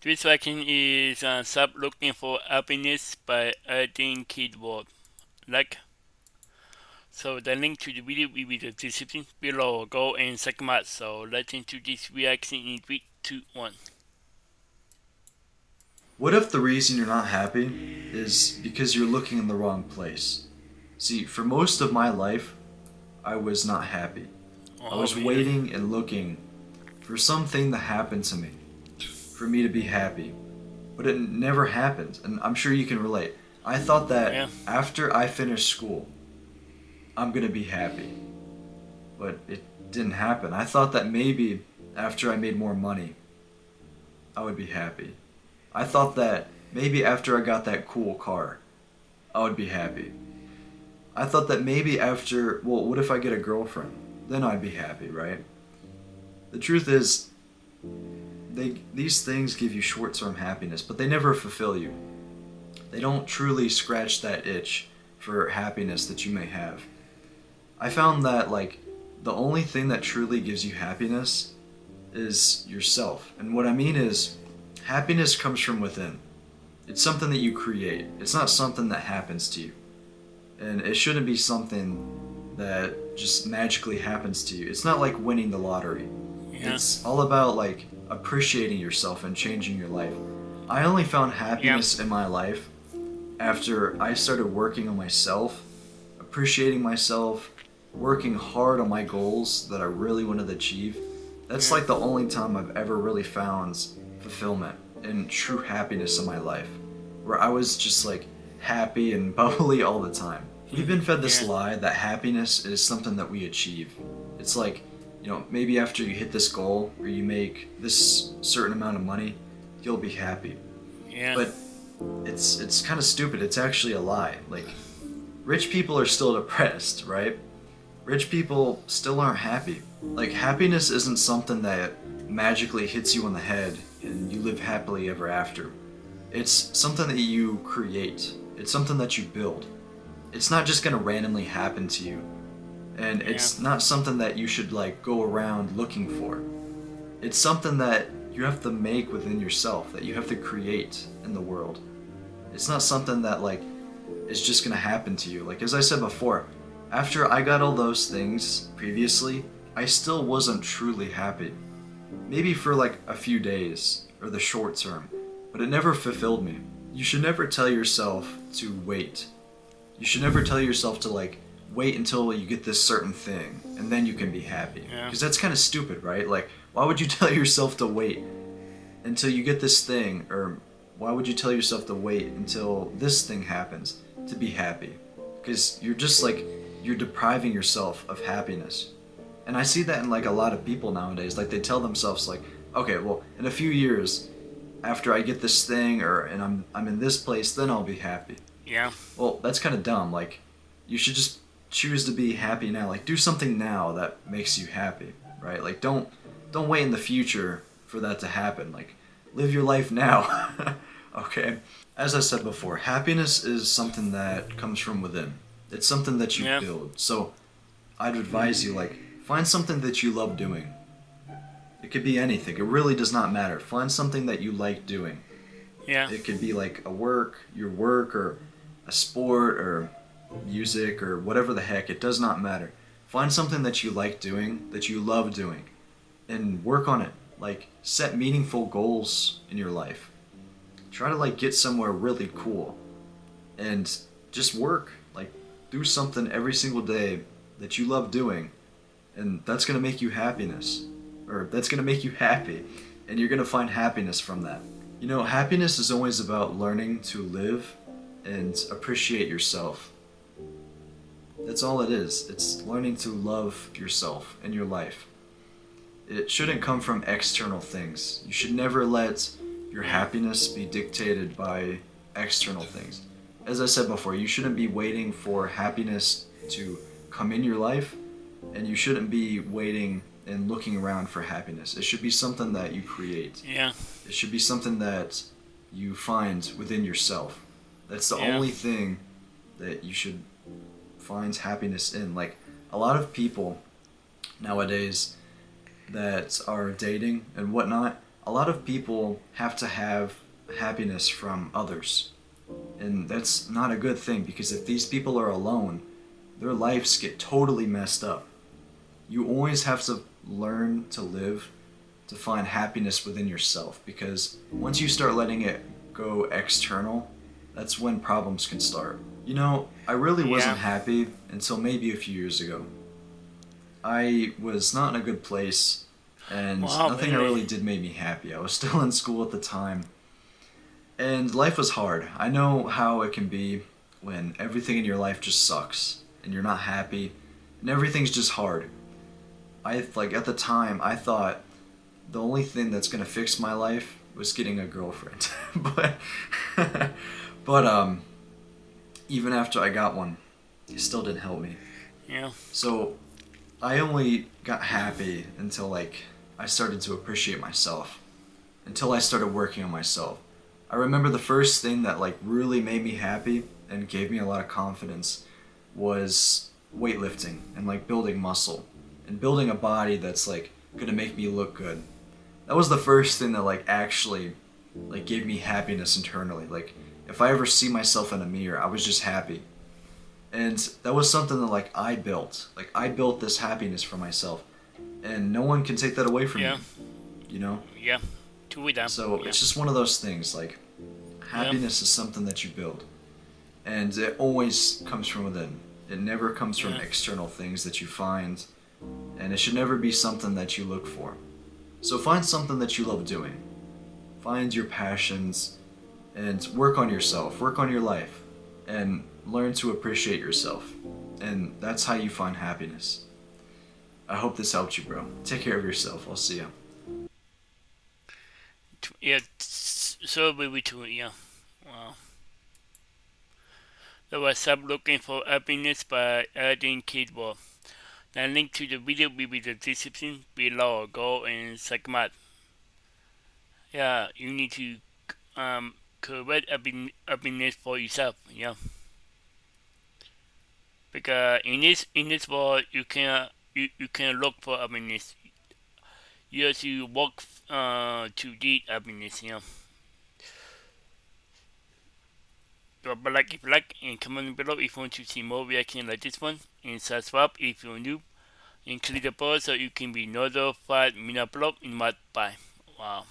This vaccine is stop looking for happiness by adding keyboard. Like so, the link to the video will be the description below. Go and check them out. So let's into this reaction in 3, 2, 1. What if the reason you're not happy is because you're looking in the wrong place? See, for most of my life, I was not happy. I Oh was man, waiting and looking for something to happen to me, for me to be happy. But it never happened, and I'm sure you can relate. I thought that yeah, after I finished school, I'm gonna be happy. But it didn't happen. I thought that maybe after I made more money, I would be happy. I thought that maybe after I got that cool car, I would be happy. I thought that maybe after, well, what if I get a girlfriend? Then I'd be happy, right? The truth is, these things give you short-term happiness, but they never fulfill you. They don't truly scratch that itch for happiness that you may have. I found that like the only thing that truly gives you happiness is yourself. And what I mean is happiness comes from within. It's something that you create. It's not something that happens to you. And it shouldn't be something that just magically happens to you. It's not like winning the lottery. yeah, It's all about like appreciating yourself and changing your life. I only found yeah, happiness in my life after I started working on myself, appreciating myself, working hard on my goals that I really wanted to achieve. That's yeah, like the only time I've ever really found fulfillment and true happiness in my life, where I was just like happy and bubbly all the time. We've been fed this yeah, lie that happiness is something that we achieve. It's like, maybe after you hit this goal or you make this certain amount of money, you'll be happy. yeah, But it's kind of stupid. It's actually a lie. Like rich people are still depressed, right? Rich people still aren't happy. Like happiness isn't something that magically hits you on the head and you live happily ever after. It's something that you create. It's something that you build. It's not just gonna randomly happen to you. And yeah, it's not something that you should like go around looking for. It's something that you have to make within yourself, that you have to create in the world. It's not something that like is just gonna happen to you. Like as I said before, after I got all those things previously, I still wasn't truly happy. Maybe for like a few days or the short term, but it never fulfilled me. You should never tell yourself to wait. You should never tell yourself to like wait until you get this certain thing and then you can be happy. yeah, Because that's kind of stupid, right? Like, why would you tell yourself to wait until you get this thing? Or why would you tell yourself to wait until this thing happens to be happy? Because you're just like, you're depriving yourself of happiness. And I see that in like a lot of people nowadays. Like, they tell themselves, like, okay, well, in a few years, after I get this thing or and I'm in this place, then I'll be happy. yeah, Well, that's kind of dumb. Like, you should just choose to be happy now. Like, do something now that makes you happy, right? Like, don't wait in the future for that to happen. Like, live your life now. Okay? As I said before, happiness is something that comes from within. It's something that you yeah, build. So, I'd advise you like find something that you love doing. It could be anything. It really does not matter. Find something that you like doing. yeah, It could be like your work, or a sport, or music, or whatever the heck. It does not matter. Find something that you like doing, that you love doing, and work on it. Like, set meaningful goals in your life. Try to, like, get somewhere really cool. And just work. Like, do something every single day that you love doing. And that's going to make you happiness. Or that's going to make you happy. And you're going to find happiness from that. Happiness is always about learning to live and appreciate yourself. That's all it is. It's learning to love yourself and your life. It shouldn't come from external things. You should never let your yeah, happiness be dictated by external things. As I said before, you shouldn't be waiting for happiness to come in your life, and you shouldn't be waiting and looking around for happiness. It should be something that you create. yeah, It should be something that you find within yourself. That's the yeah, only thing that you should find happiness in. Like, a lot of people nowadays that are dating and whatnot, a lot of people have to have happiness from others. And that's not a good thing because if these people are alone, their lives get totally messed up. You always have to learn to live to find happiness within yourself because once you start letting it go external, that's when problems can start. You know, I really wasn't Yeah. happy until maybe a few years ago. I was not in a good place, and Wow, nothing that really? really did make me happy. I was still in school at the time, and life was hard. I know how it can be when everything in your life just sucks, and you're not happy, and everything's just hard. Like at the time, I thought the only thing that's gonna fix my life was getting a girlfriend, but but even after I got one, it still didn't help me. Yeah. So I only got happy until like I started to appreciate myself. Until I started working on myself. I remember the first thing that like really made me happy and gave me a lot of confidence was weightlifting and like building muscle and building a body that's like gonna make me look good. That was the first thing that like actually like gave me happiness internally. Like if I ever see myself in a mirror, I was just happy. And that was something that like I built. Like I built this happiness for myself. And no one can take that away from Yeah. me, you know? Yeah. Two of them. So Yeah. it's just one of those things. Like Yeah. happiness is something that you build. And it always comes from within. It never comes from Yeah. external things that you find. And it should never be something that you look for. So find something that you love doing. Find your passions and work on yourself, work on your life, and learn to appreciate yourself. And that's how you find happiness. I hope this helped you, bro. Take care of yourself. I'll see you. Yeah. So maybe two. Yeah. Wow. So I stop looking for happiness by adding keyboard. The link to the video will be the description below. Go and check them out. Yeah, you need to create happiness for yourself. Yeah, because in this world you can look for happiness. You have to work to get happiness. Yeah. Drop a like if you like and comment below if you want to see more reaction like this one and subscribe if you're new and click the bell so you can be notified when I upload in my bye. Wow.